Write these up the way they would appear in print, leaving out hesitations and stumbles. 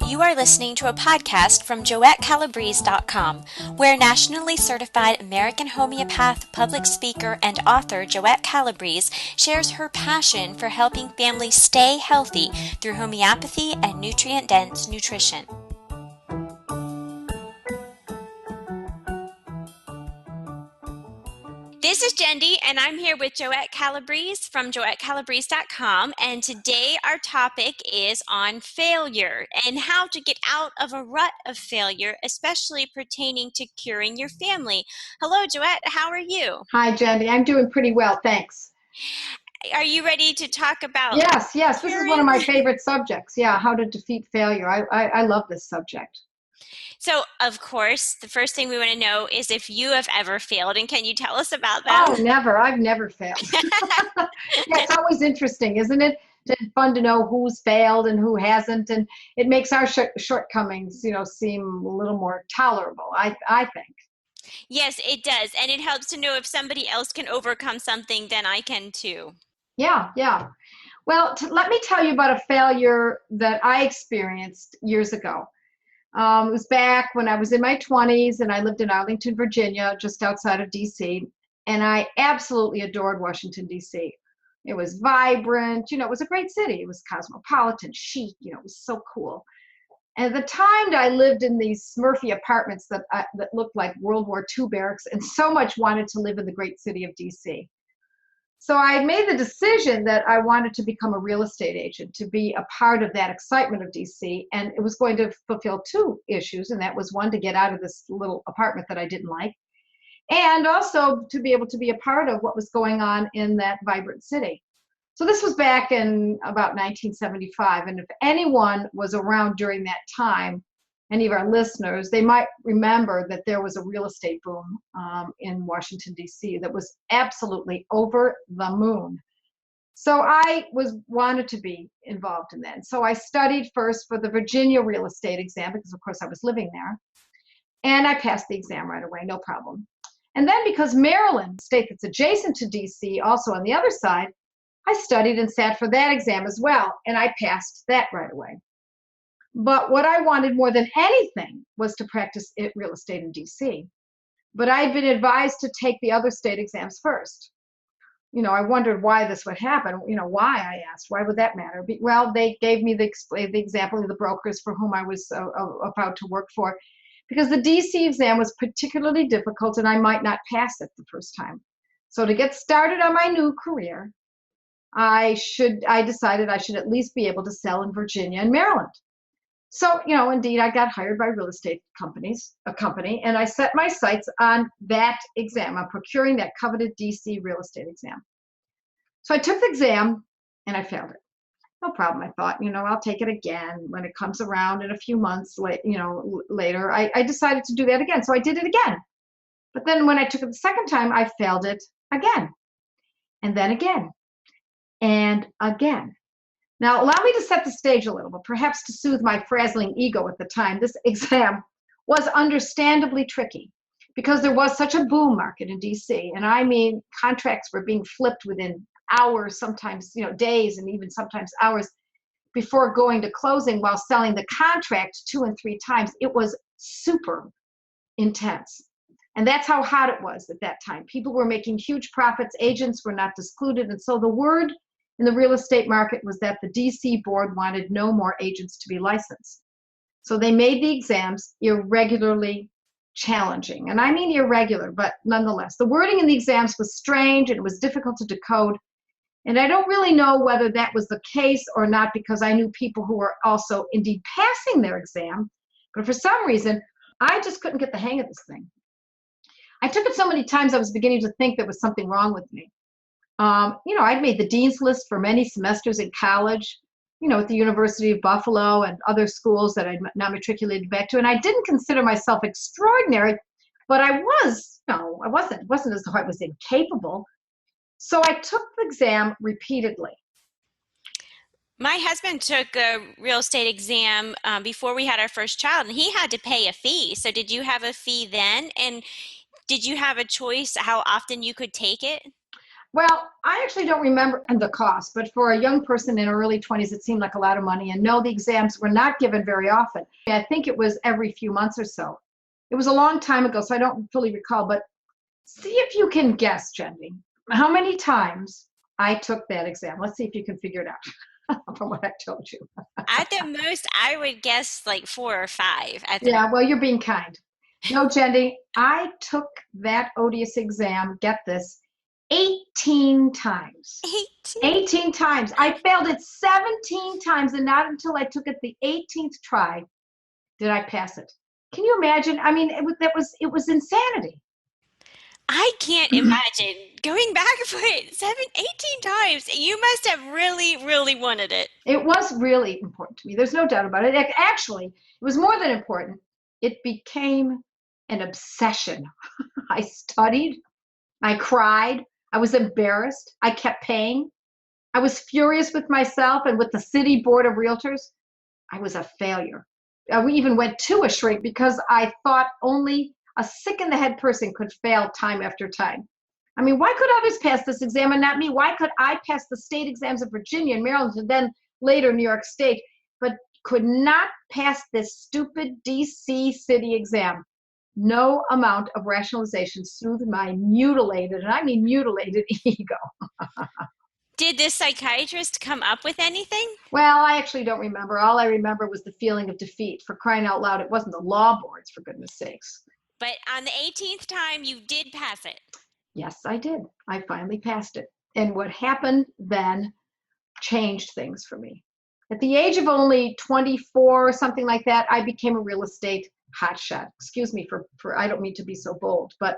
You are listening to a podcast from JoetteCalabrese.com, where nationally certified American homeopath, public speaker, and author Joette Calabrese shares her passion for helping families stay healthy through homeopathy and nutrient-dense nutrition. This is Jendi, and I'm here with Joette Calabrese from JoetteCalabrese.com, and today our topic is on failure and how to get out of a rut of failure, especially pertaining to curing your family. Hello, Joette. How are you? Hi, Jendi. I'm doing pretty well, thanks. Are you ready to talk about Yes. curing? This is one of my favorite subjects. Yeah, how to defeat failure. I love this subject. So, of course, the first thing we want to know is if you have ever failed, and can you tell us about that? Oh, never. I've never failed. Yeah, it's always interesting, isn't it? It's fun to know who's failed and who hasn't, and it makes our shortcomings, seem a little more tolerable, I think. Yes, it does. And it helps to know if somebody else can overcome something, then I can too. Yeah. Well, let me tell you about a failure that I experienced years ago. It was back when I was in my 20s and I lived in Arlington, Virginia, just outside of DC. And I absolutely adored Washington, DC. It was vibrant, it was a great city. It was cosmopolitan, chic, it was so cool. And at the time, I lived in these Smurfy apartments that looked like World War II barracks and so much wanted to live in the great city of DC. So I made the decision that I wanted to become a real estate agent, to be a part of that excitement of DC. And it was going to fulfill two issues. And that was one, to get out of this little apartment that I didn't like, and also to be able to be a part of what was going on in that vibrant city. So this was back in about 1975. And if anyone was around during that time, any of our listeners, they might remember that there was a real estate boom in Washington, D.C. that was absolutely over the moon. So I wanted to be involved in that. And so I studied first for the Virginia real estate exam, because of course I was living there. And I passed the exam right away, no problem. And then because Maryland, state that's adjacent to D.C., also on the other side, I studied and sat for that exam as well. And I passed that right away. But what I wanted more than anything was to practice real estate in DC. But I had been advised to take the other state exams first. I wondered why this would happen. Why, I asked. Why would that matter? Well, they gave me the example of the brokers for whom I was about to work for, because the DC exam was particularly difficult and I might not pass it the first time. So to get started on my new career, I decided I should at least be able to sell in Virginia and Maryland. So, indeed, I got hired by real estate a company, and I set my sights on that exam, on procuring that coveted DC real estate exam. So I took the exam and I failed it. No problem, I thought, I'll take it again when it comes around in a few months, later. I decided to do that again. So I did it again. But then when I took it the second time, I failed it again, and then again, and again. Now, allow me to set the stage a little bit, perhaps to soothe my frazzling ego at the time. This exam was understandably tricky because there was such a boom market in DC. And I mean, contracts were being flipped within hours, sometimes, days, and even sometimes hours before going to closing, while selling the contract 2 and 3 times. It was super intense. And that's how hot it was at that time. People were making huge profits. Agents were not excluded. And so the word in the real estate market was that the DC board wanted no more agents to be licensed. So they made the exams irregularly challenging. And I mean irregular, but nonetheless. The wording in the exams was strange and it was difficult to decode. And I don't really know whether that was the case or not, because I knew people who were also indeed passing their exam. But for some reason, I just couldn't get the hang of this thing. I took it so many times I was beginning to think there was something wrong with me. I'd made the dean's list for many semesters in college, at the University of Buffalo and other schools that I'd now matriculated back to. And I didn't consider myself extraordinary, but I wasn't as though I was incapable. So I took the exam repeatedly. My husband took a real estate exam before we had our first child, and he had to pay a fee. So did you have a fee then? And did you have a choice how often you could take it? Well, I actually don't remember the cost, but for a young person in her early 20s, it seemed like a lot of money. And no, the exams were not given very often. I think it was every few months or so. It was a long time ago, so I don't fully recall, but see if you can guess, Jenny, how many times I took that exam. Let's see if you can figure it out from what I told you. At the most, I would guess like 4 or 5 at the Yeah, well, you're being kind. No, Jenny, I took that odious exam, get this, 18 times. 18. 18 times. I failed it 17 times, and not until I took it the 18th try did I pass it. Can you imagine? I mean, it was insanity. I can't imagine going back for it 18 times. You must have really, really wanted it. It was really important to me. There's no doubt about it. Actually, it was more than important. It became an obsession. I studied, I cried, I was embarrassed, I kept paying. I was furious with myself and with the city board of realtors. I was a failure. We even went to a shrink because I thought only a sick in the head person could fail time after time. I mean, why could others pass this exam and not me? Why could I pass the state exams in Virginia and Maryland and then later New York State, but could not pass this stupid DC city exam? No amount of rationalization soothed my mutilated, and I mean mutilated ego. Did the psychiatrist come up with anything? Well, I actually don't remember. All I remember was the feeling of defeat. For crying out loud, it wasn't the law boards, for goodness sakes. But on the 18th time, you did pass it. Yes, I did. I finally passed it. And what happened then changed things for me. At the age of only 24 or something like that, I became a real estate hotshot. Excuse me for I don't mean to be so bold, but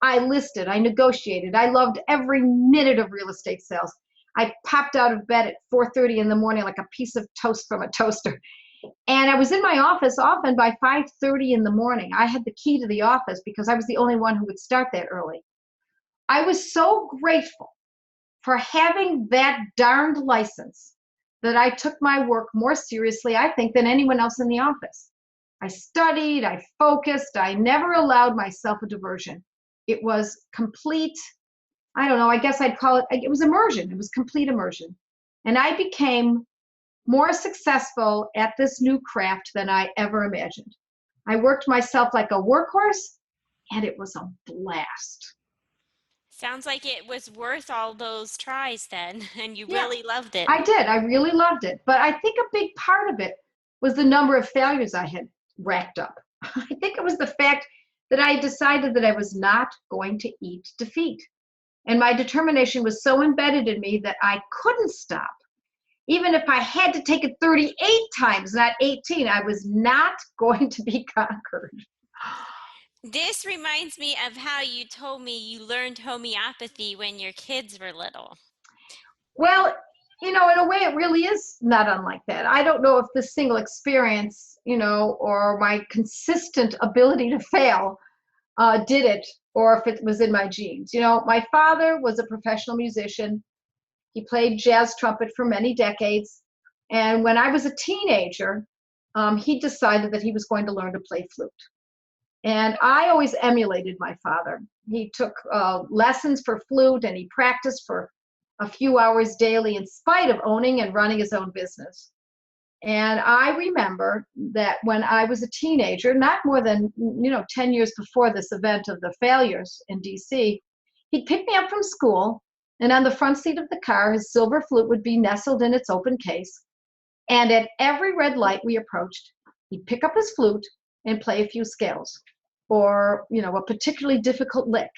I listed, I negotiated, I loved every minute of real estate sales. I popped out of bed at 4:30 in the morning like a piece of toast from a toaster. And I was in my office often by 5:30 in the morning. I had the key to the office because I was the only one who would start that early. I was so grateful for having that darned license that I took my work more seriously, I think, than anyone else in the office. I studied, I focused, I never allowed myself a diversion. It was complete, I don't know, I guess I'd call it was immersion. It was complete immersion. And I became more successful at this new craft than I ever imagined. I worked myself like a workhorse, and it was a blast. Sounds like it was worth all those tries then, and you Yeah, really loved it. I did. I really loved it. But I think a big part of it was the number of failures I had racked up. I think it was the fact that I decided that I was not going to eat defeat. And my determination was so embedded in me that I couldn't stop. Even if I had to take it 38 times, not 18, I was not going to be conquered. This reminds me of how you told me you learned homeopathy when your kids were little. Well, in a way, it really is not unlike that. I don't know if this single experience, or my consistent ability to fail did it, or if it was in my genes. My father was a professional musician. He played jazz trumpet for many decades. And when I was a teenager, he decided that he was going to learn to play flute. And I always emulated my father. He took lessons for flute, and he practiced for a few hours daily in spite of owning and running his own business. And I remember that when I was a teenager, not more than 10 years before this event of the failures in DC, he'd pick me up from school, and on the front seat of the car, his silver flute would be nestled in its open case. And at every red light we approached, he'd pick up his flute and play a few scales, or a particularly difficult lick,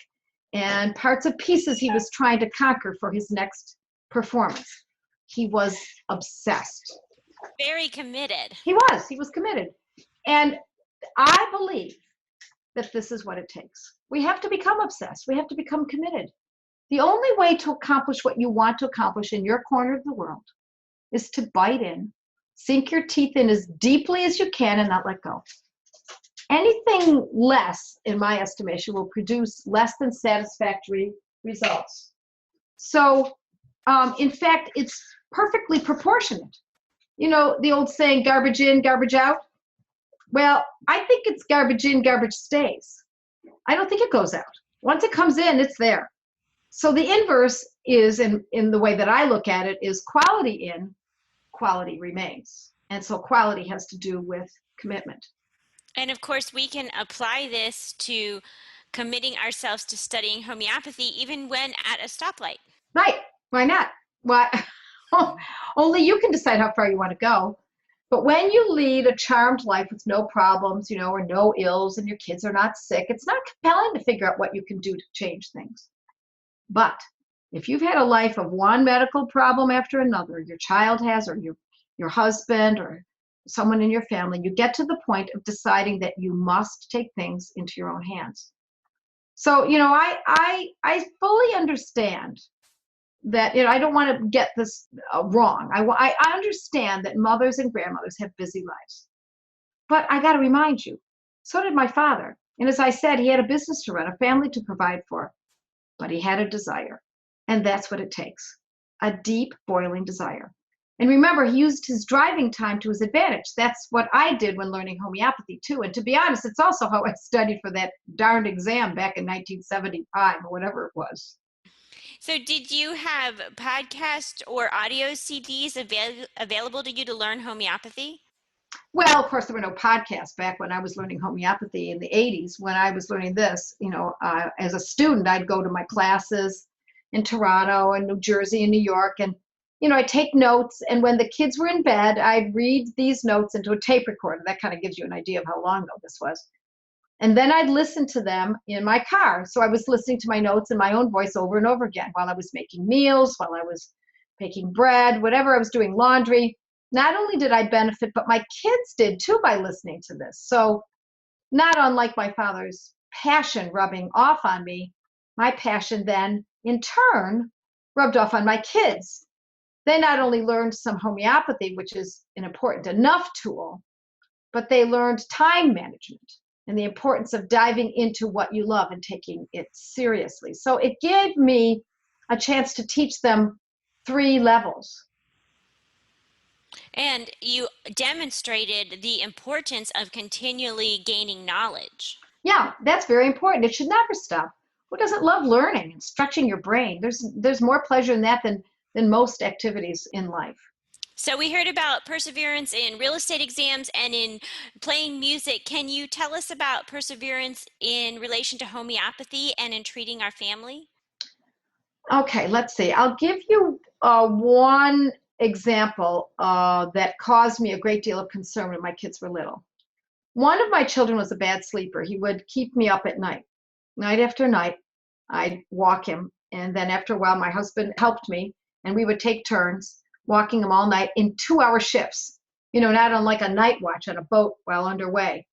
and parts of pieces he was trying to conquer for his next performance. He was obsessed. Very committed. He was committed. And I believe that this is what it takes. We have to become obsessed. We have to become committed. The only way to accomplish what you want to accomplish in your corner of the world is to bite in, sink your teeth in as deeply as you can, and not let go. Anything less, in my estimation, will produce less than satisfactory results. So, in fact, it's perfectly proportionate. The old saying, garbage in, garbage out? Well, I think it's garbage in, garbage stays. I don't think it goes out. Once it comes in, it's there. So the inverse is, in the way that I look at it, is quality in, quality remains. And so quality has to do with commitment. And of course, we can apply this to committing ourselves to studying homeopathy even when at a stoplight. Right. Why not? Why? Only you can decide how far you want to go. But when you lead a charmed life with no problems, or no ills, and your kids are not sick, it's not compelling to figure out what you can do to change things. But if you've had a life of one medical problem after another, your child has, or your husband, or someone in your family, you get to the point of deciding that you must take things into your own hands. So, I fully understand that, I don't want to get this wrong. I understand that mothers and grandmothers have busy lives. But I got to remind you, so did my father. And as I said, he had a business to run, a family to provide for, but he had a desire. And that's what it takes, a deep, boiling desire. And remember, he used his driving time to his advantage. That's what I did when learning homeopathy, too. And to be honest, it's also how I studied for that darned exam back in 1975 or whatever it was. So, did you have podcast or audio CDs available to you to learn homeopathy? Well, of course, there were no podcasts back when I was learning homeopathy in the 80s. When I was learning this, as a student, I'd go to my classes in Toronto and New Jersey and New York. And, I'd take notes. And when the kids were in bed, I'd read these notes into a tape recorder. That kind of gives you an idea of how long ago this was. And then I'd listen to them in my car. So I was listening to my notes in my own voice over and over again while I was making meals, while I was baking bread, whatever I was doing, laundry. Not only did I benefit, but my kids did too by listening to this. So not unlike my father's passion rubbing off on me, my passion then in turn rubbed off on my kids. They not only learned some homeopathy, which is an important enough tool, but they learned time management and the importance of diving into what you love and taking it seriously. So it gave me a chance to teach them 3 levels. And you demonstrated the importance of continually gaining knowledge. Yeah, that's very important. It should never stop. Who doesn't love learning and stretching your brain? There's more pleasure in that than most activities in life. So we heard about perseverance in real estate exams and in playing music. Can you tell us about perseverance in relation to homeopathy and in treating our family? Okay, let's see. I'll give you one example that caused me a great deal of concern when my kids were little. One of my children was a bad sleeper. He would keep me up at night after night. I'd walk him, and then after a while, my husband helped me, and we would take turns walking him all night in 2-hour shifts, not unlike a night watch on a boat while underway.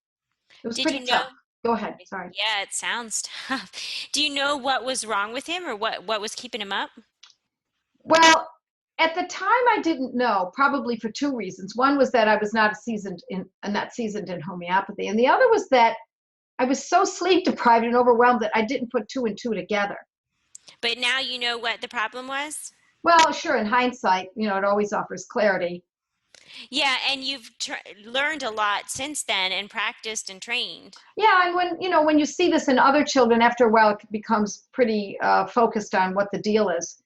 It was Did pretty you tough. know? Go ahead, sorry. Yeah, it sounds tough. Do you know what was wrong with him or what was keeping him up? Well, at the time I didn't know, probably for 2 reasons. One was that I was not seasoned in homeopathy, and the other was that I was so sleep deprived and overwhelmed that I didn't put 2 and 2 together. But now you know what the problem was? Well, sure, in hindsight, it always offers clarity. Yeah, and you've learned a lot since then and practiced and trained. Yeah, and when you see this in other children, after a while, it becomes pretty focused on what the deal is.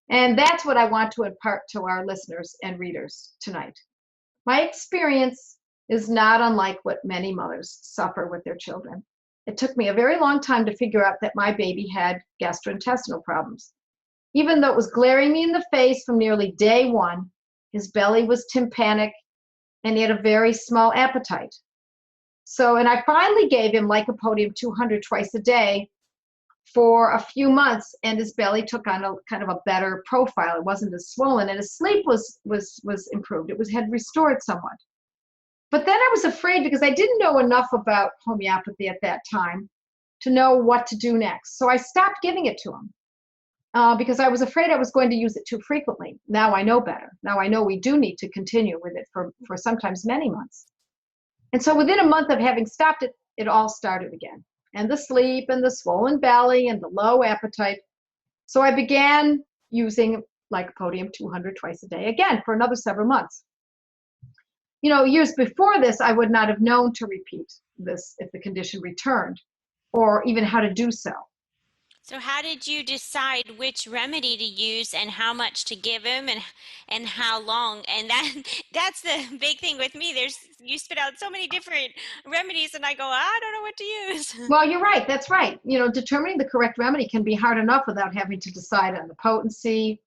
And that's what I want to impart to our listeners and readers tonight. My experience is not unlike what many mothers suffer with their children. It took me a very long time to figure out that my baby had gastrointestinal problems. Even though it was glaring me in the face from nearly day one, his belly was tympanic and he had a very small appetite. And I finally gave him Lycopodium 200 twice a day for a few months, and his belly took on a kind of a better profile. It wasn't as swollen, and his sleep was improved. It had restored somewhat. But then I was afraid because I didn't know enough about homeopathy at that time to know what to do next. So I stopped giving it to him because I was afraid I was going to use it too frequently. Now I know better. Now I know we do need to continue with it for sometimes many months. And so within a month of having stopped it, it all started again. And the sleep and the swollen belly and the low appetite. So I began using Lycopodium 200 twice a day again for another several months. Years before this, I would not have known to repeat this if the condition returned, or even how to do so. So how did you decide which remedy to use and how much to give him and how long? And that's the big thing with me. There's you spit out so many different remedies and I go, I don't know what to use. Well, you're right. That's right. Determining the correct remedy can be hard enough without having to decide on the potency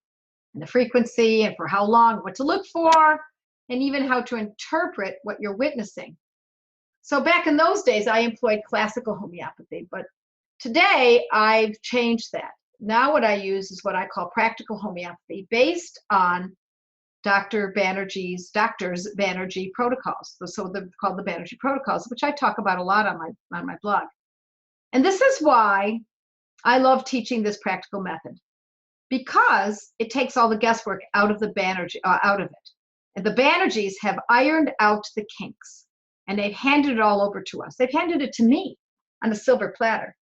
and the frequency and for how long, what to look for, and even how to interpret what you're witnessing. So back in those days, I employed classical homeopathy, but today I've changed that. Now what I use is what I call practical homeopathy based on doctors Banerji protocols. So they're called the Banerji Protocols, which I talk about a lot on my blog. And this is why I love teaching this practical method, because it takes all the guesswork out of out of it. And the Banerjis have ironed out the kinks, and they've handed it all over to us. They've handed it to me on a silver platter.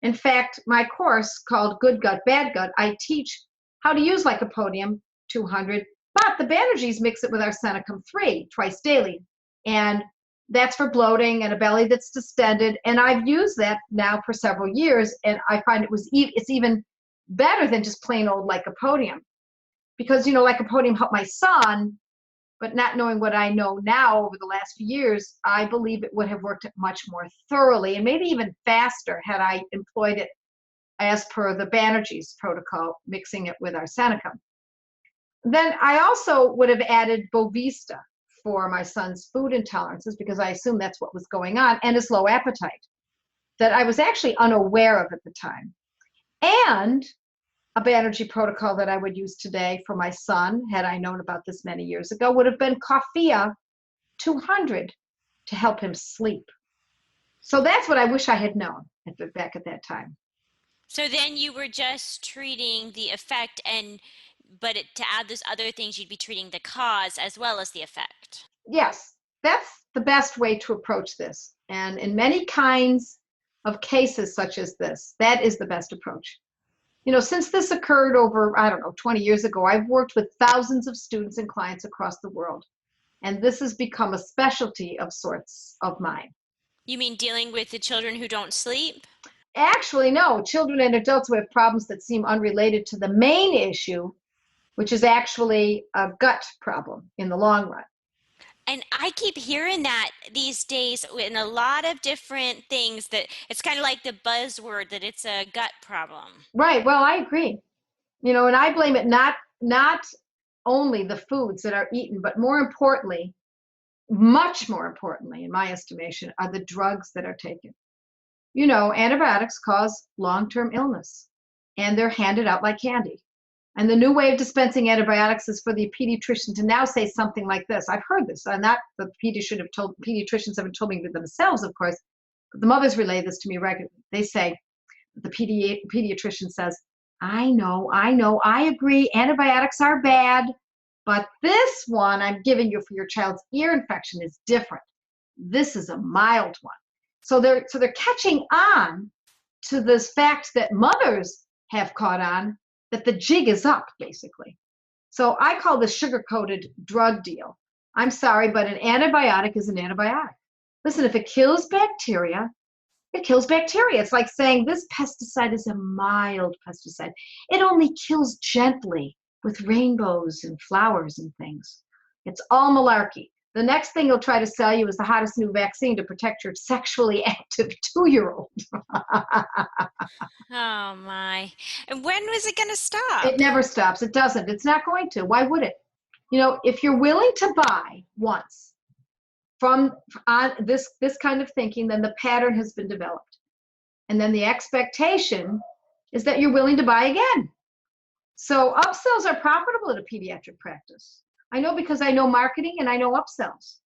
In fact, my course called Good Gut, Bad Gut, I teach how to use Lycopodium 200, but the Banerjis mix it with Arsenicum 3 twice daily. And that's for bloating and a belly that's distended. And I've used that now for several years, and I find it's even better than just plain old Lycopodium. Because, Lycopodium helped my son, but not knowing what I know now over the last few years, I believe it would have worked much more thoroughly and maybe even faster had I employed it as per the Banerji's protocol, mixing it with Arsenicum. Then I also would have added Bovista for my son's food intolerances, because I assume that's what was going on, and his low appetite that I was actually unaware of at the time. And a Banerji protocol that I would use today for my son, had I known about this many years ago, would have been Coffea 200 to help him sleep. So that's what I wish I had known back at that time. So then you were just treating the effect to add those other things, you'd be treating the cause as well as the effect. Yes, that's the best way to approach this. And in many kinds of cases such as this, that is the best approach. Since this occurred over, 20 years ago, I've worked with thousands of students and clients across the world. And this has become a specialty of sorts of mine. You mean dealing with the children who don't sleep? Actually, no, children and adults who have problems that seem unrelated to the main issue, which is actually a gut problem in the long run. And I keep hearing that these days in a lot of different things, that it's kind of like the buzzword that it's a gut problem. Right. Well, I agree. And I blame it not only the foods that are eaten, but more importantly, much more importantly, in my estimation, are the drugs that are taken. Antibiotics cause long-term illness, and they're handed out like candy. And the new way of dispensing antibiotics is for the pediatrician to now say something like this. I've heard this, and not the pediatricians haven't told me themselves, of course, but the mothers relay this to me regularly. They say, the pediatrician says, I know, I agree, antibiotics are bad, but this one I'm giving you for your child's ear infection is different. This is a mild one. So they're catching on to this fact that mothers have caught on, that the jig is up, basically. So I call this sugar-coated drug deal. I'm sorry, but an antibiotic is an antibiotic. Listen, if it kills bacteria, it kills bacteria. It's like saying this pesticide is a mild pesticide. It only kills gently with rainbows and flowers and things. It's all malarkey. The next thing he'll try to sell you is the hottest new vaccine to protect your sexually active 2-year-old. Oh my. And when was it going to It stop? never stops. It doesn't. It's not going to. Why would it? If you're willing to buy once from on this kind of thinking, then the pattern has been developed. And then the expectation is that you're willing to buy again. So upsells are profitable at a pediatric practice. I know, because I know marketing and I know upsells.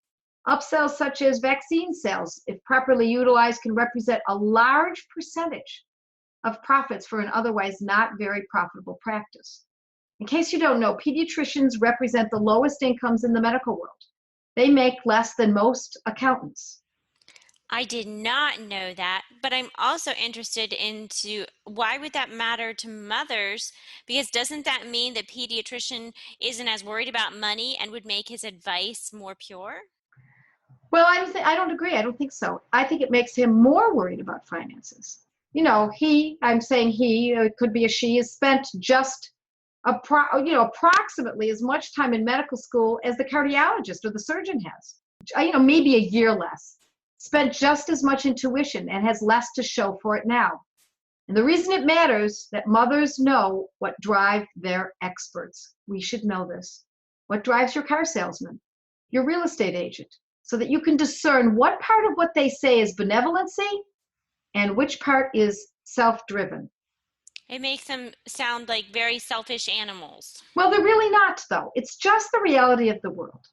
Upsells such as vaccine sales, if properly utilized, can represent a large percentage of profits for an otherwise not very profitable practice. In case you don't know, pediatricians represent the lowest incomes in the medical world. They make less than most accountants. I did not know that, but I'm also interested into why would that matter to mothers? Because doesn't that mean the pediatrician isn't as worried about money and would make his advice more pure? Well, I don't agree. I don't think so. I think it makes him more worried about finances. I'm saying he, it could be a she, has spent just approximately as much time in medical school as the cardiologist or the surgeon has. Maybe a year less. Spent just as much in tuition and has less to show for it now. And the reason it matters that mothers know what drive their experts. We should know this. What drives your car salesman, your real estate agent, so that you can discern what part of what they say is benevolency and which part is self-driven. It makes them sound like very selfish animals. Well, they're really not, though. It's just the reality of the world.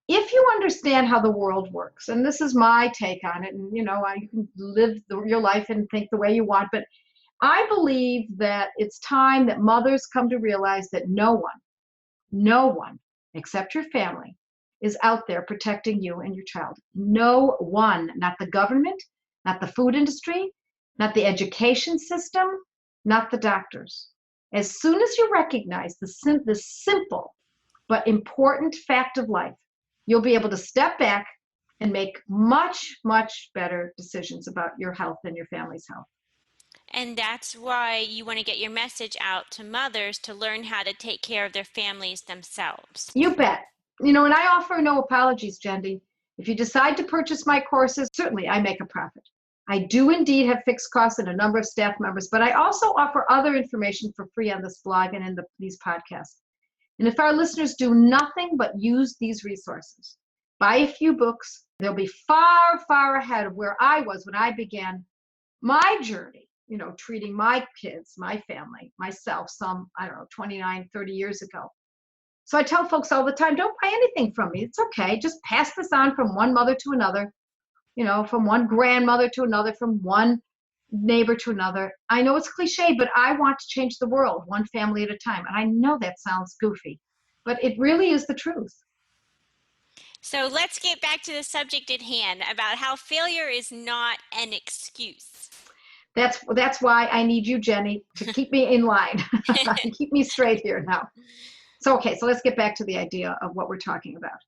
If you understand how the world works, and this is my take on it, and you can live your life and think the way you want, but I believe that it's time that mothers come to realize that no one except your family is out there protecting you and your child. No one, not the government, not the food industry, not the education system, not the doctors. As soon as you recognize the simple but important fact of life, you'll be able to step back and make much, much better decisions about your health and your family's health. And that's why you want to get your message out to mothers to learn how to take care of their families themselves. You bet. And I offer no apologies, Jendi. If you decide to purchase my courses, certainly I make a profit. I do indeed have fixed costs and a number of staff members, but I also offer other information for free on this blog and in these podcasts. And if our listeners do nothing but use these resources, buy a few books, they'll be far, far ahead of where I was when I began my journey, treating my kids, my family, myself, 29, 30 years ago. So I tell folks all the time, don't buy anything from me. It's okay. Just pass this on from one mother to another, from one grandmother to another, from one neighbor to another. I know it's cliche, but I want to change the world one family at a time. And I know that sounds goofy, but it really is the truth. So let's get back to the subject at hand about how failure is not an excuse. That's why I need you, Jenny, to keep me in line, keep me straight here now. So let's get back to the idea of what we're talking about.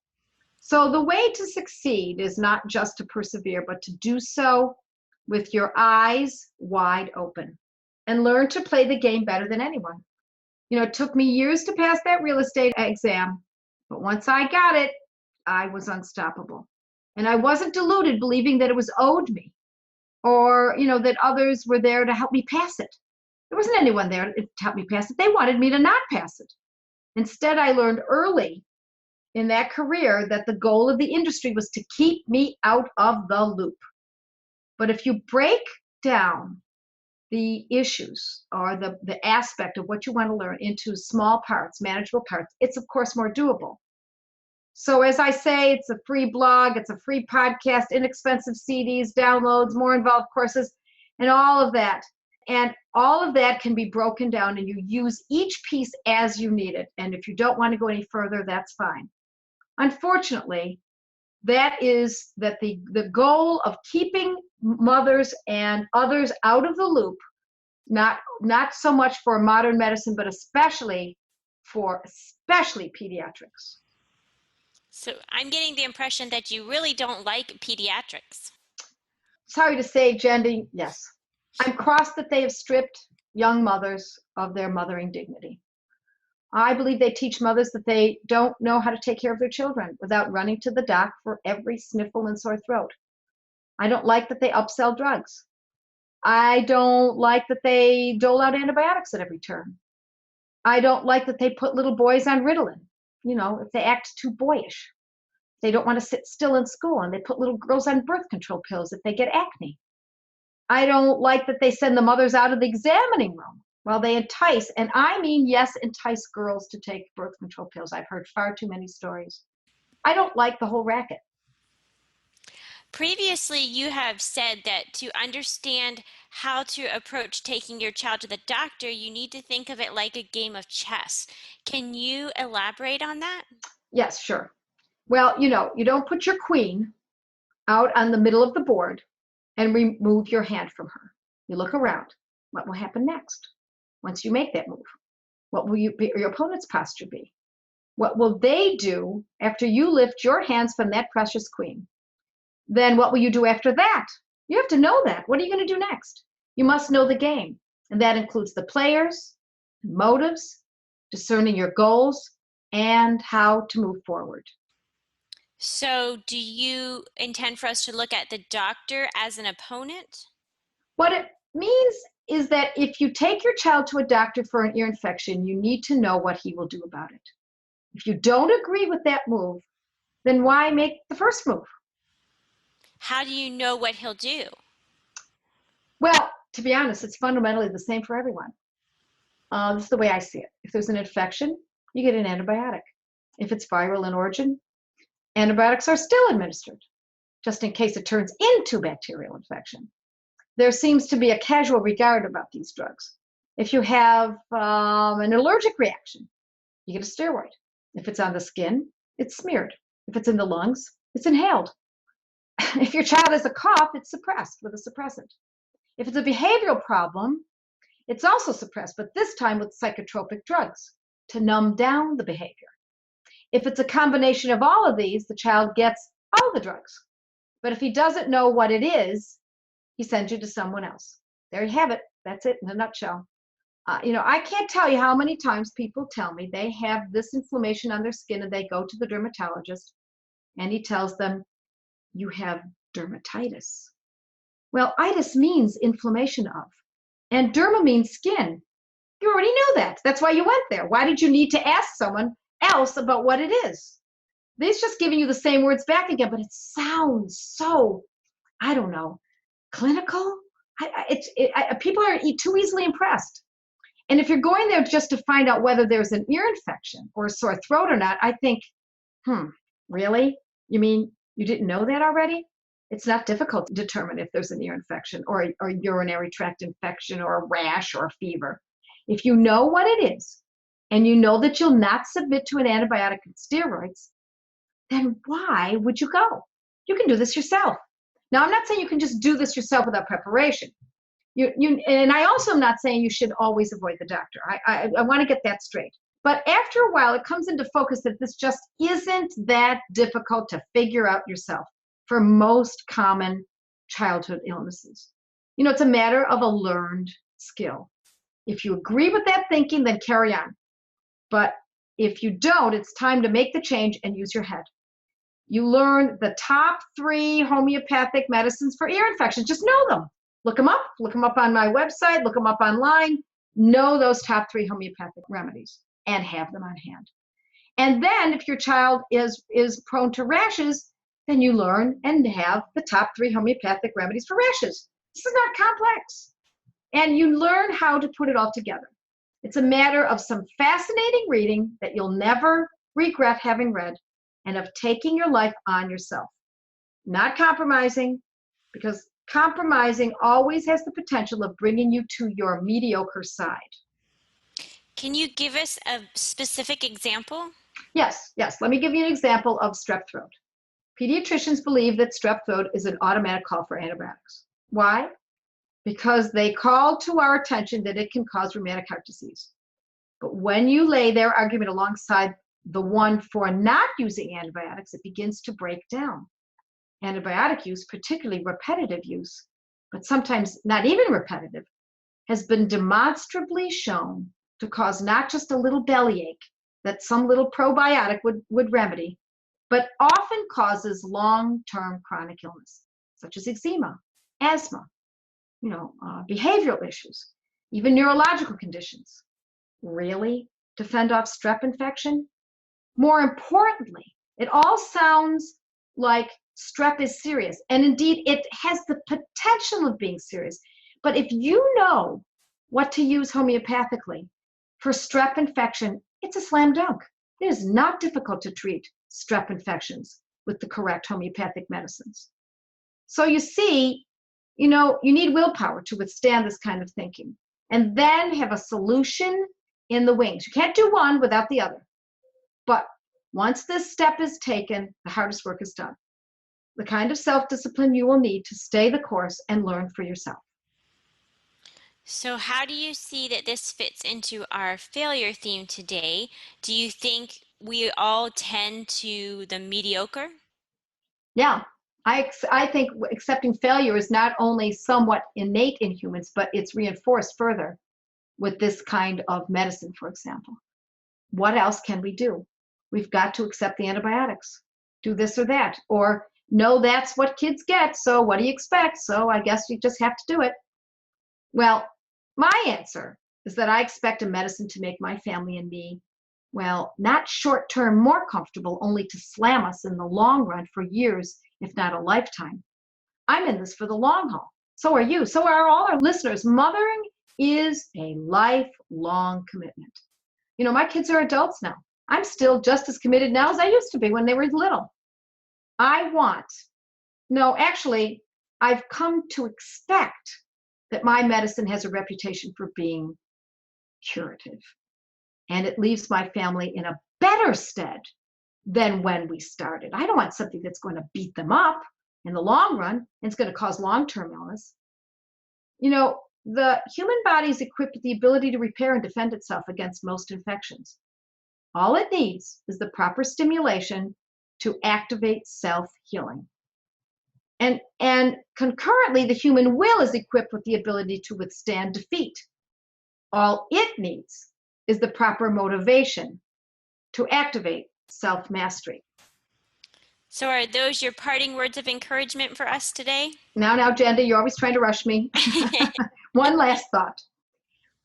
So the way to succeed is not just to persevere, but to do so with your eyes wide open and learn to play the game better than anyone. It took me years to pass that real estate exam, but once I got it, I was unstoppable. And I wasn't deluded believing that it was owed me or, that others were there to help me pass it. There wasn't anyone there to help me pass it. They wanted me to not pass it. Instead, I learned early in that career that the goal of the industry was to keep me out of the loop. But if you break down the issues or the aspect of what you want to learn into small parts, manageable parts, it's of course more doable. So as I say, it's a free blog, it's a free podcast, inexpensive CDs, downloads, more involved courses, and all of that. And all of that can be broken down and you use each piece as you need it. And if you don't want to go any further, that's fine. Unfortunately, that is that the goal of keeping mothers and others out of the loop, not so much for modern medicine, but especially pediatrics. So I'm getting the impression that you really don't like pediatrics. Sorry to say, Jendi, yes. I'm crossed that they have stripped young mothers of their mothering dignity. I believe they teach mothers that they don't know how to take care of their children without running to the doc for every sniffle and sore throat. I don't like that they upsell drugs. I don't like that they dole out antibiotics at every turn. I don't like that they put little boys on Ritalin, if they act too boyish. They don't want to sit still in school, and they put little girls on birth control pills if they get acne. I don't like that they send the mothers out of the examining room while they entice, and I mean, yes, entice girls to take birth control pills. I've heard far too many stories. I don't like the whole racket. Previously, you have said that to understand how to approach taking your child to the doctor, you need to think of it like a game of chess. Can you elaborate on that? Yes, sure. Well, you don't put your queen out on the middle of the board and remove your hand from her. You look around. What will happen next? Once you make that move, what will your opponent's posture be? What will they do after you lift your hands from that precious queen? Then what will you do after that? You have to know that. What are you going to do next? You must know the game, and that includes the players, motives, discerning your goals, and how to move forward. So, do you intend for us to look at the doctor as an opponent? What it means is that if you take your child to a doctor for an ear infection, you need to know what he will do about it. If you don't agree with that move, then why make the first move? How do you know what he'll do? Well, to be honest, it's fundamentally the same for everyone. This is the way I see it. If there's an infection, you get an antibiotic. If it's viral in origin, antibiotics are still administered, just in case it turns into bacterial infection. There seems to be a casual regard about these drugs. If you have an allergic reaction, you get a steroid. If it's on the skin, it's smeared. If it's in the lungs, it's inhaled. If your child has a cough, it's suppressed with a suppressant. If it's a behavioral problem, it's also suppressed, but this time with psychotropic drugs to numb down the behavior. If it's a combination of all of these, the child gets all the drugs. But if he doesn't know what it is, he sends you to someone else. There you have it. That's it in a nutshell. I can't tell you how many times people tell me they have this inflammation on their skin and they go to the dermatologist and he tells them, you have dermatitis. Well, itis means inflammation of, and derma means skin. You already knew that. That's why you went there. Why did you need to ask someone else about what it is? They's just giving you the same words back again, but it sounds so, I don't know, clinical. People are too easily impressed. And if you're going there just to find out whether there's an ear infection or a sore throat or not, I think, really? You mean you didn't know that already? It's not difficult to determine if there's an ear infection or a urinary tract infection or a rash or a fever. If you know what it is, and you know that you'll not submit to an antibiotic and steroids, then why would you go? You can do this yourself. Now, I'm not saying you can just do this yourself without preparation. And I also am not saying you should always avoid the doctor. I want to get that straight. But after a while, it comes into focus that this just isn't that difficult to figure out yourself for most common childhood illnesses. It's a matter of a learned skill. If you agree with that thinking, then carry on. But if you don't, it's time to make the change and use your head. You learn the top 3 homeopathic medicines for ear infections. Just know them. Look them up on my website, look them up online. Know those top 3 homeopathic remedies and have them on hand. And then if your child is prone to rashes, then you learn and have the top 3 homeopathic remedies for rashes. This is not complex. And you learn how to put it all together. It's a matter of some fascinating reading that you'll never regret having read and of taking your life on yourself. Not compromising, because compromising always has the potential of bringing you to your mediocre side. Can you give us a specific example? Yes. Let me give you an example of strep throat. Pediatricians believe that strep throat is an automatic call for antibiotics. Why? Because they call to our attention that it can cause rheumatic heart disease. But when you lay their argument alongside the one for not using antibiotics, it begins to break down. Antibiotic use, particularly repetitive use, but sometimes not even repetitive, has been demonstrably shown to cause not just a little bellyache that some little probiotic would remedy, but often causes long-term chronic illness, such as eczema, asthma, behavioral issues, even neurological conditions. Really? To fend off strep infection? More importantly, it all sounds like strep is serious, and indeed it has the potential of being serious. But if you know what to use homeopathically for strep infection, it's a slam dunk. It is not difficult to treat strep infections with the correct homeopathic medicines. So you see, you need willpower to withstand this kind of thinking, and then have a solution in the wings. You can't do one without the other. But once this step is taken, the hardest work is done. The kind of self-discipline you will need to stay the course and learn for yourself. So how do you see that this fits into our failure theme today? Do you think we all tend to the mediocre? Yeah, I think accepting failure is not only somewhat innate in humans, but it's reinforced further with this kind of medicine, for example. What else can we do? We've got to accept the antibiotics, do this or that, or no, that's what kids get, so what do you expect? So I guess you just have to do it. Well, my answer is that I expect a medicine to make my family and me, well, not short-term more comfortable, only to slam us in the long run for years, if not a lifetime. I'm in this for the long haul. So are you. So are all our listeners. Mothering is a lifelong commitment. You know, my kids are adults now. I'm still just as committed now as I used to be when they were little. I've come to expect that my medicine has a reputation for being curative. And it leaves my family in a better stead than when we started. I don't want something that's going to beat them up in the long run and it's going to cause long-term illness. You know, the human body is equipped with the ability to repair and defend itself against most infections. All it needs is the proper stimulation to activate self-healing. And concurrently, the human will is equipped with the ability to withstand defeat. All it needs is the proper motivation to activate self-mastery. So are those your parting words of encouragement for us today? Now, Jenda, you're always trying to rush me. One last thought.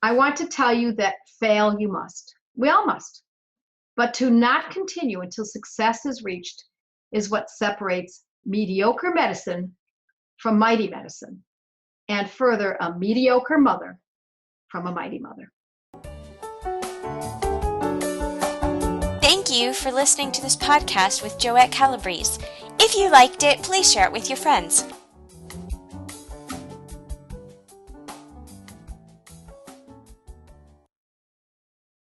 I want to tell you that fail you must. We all must. But to not continue until success is reached is what separates mediocre medicine from mighty medicine, and further, a mediocre mother from a mighty mother. Thank you for listening to this podcast with Joette Calabrese. If you liked it, please share it with your friends.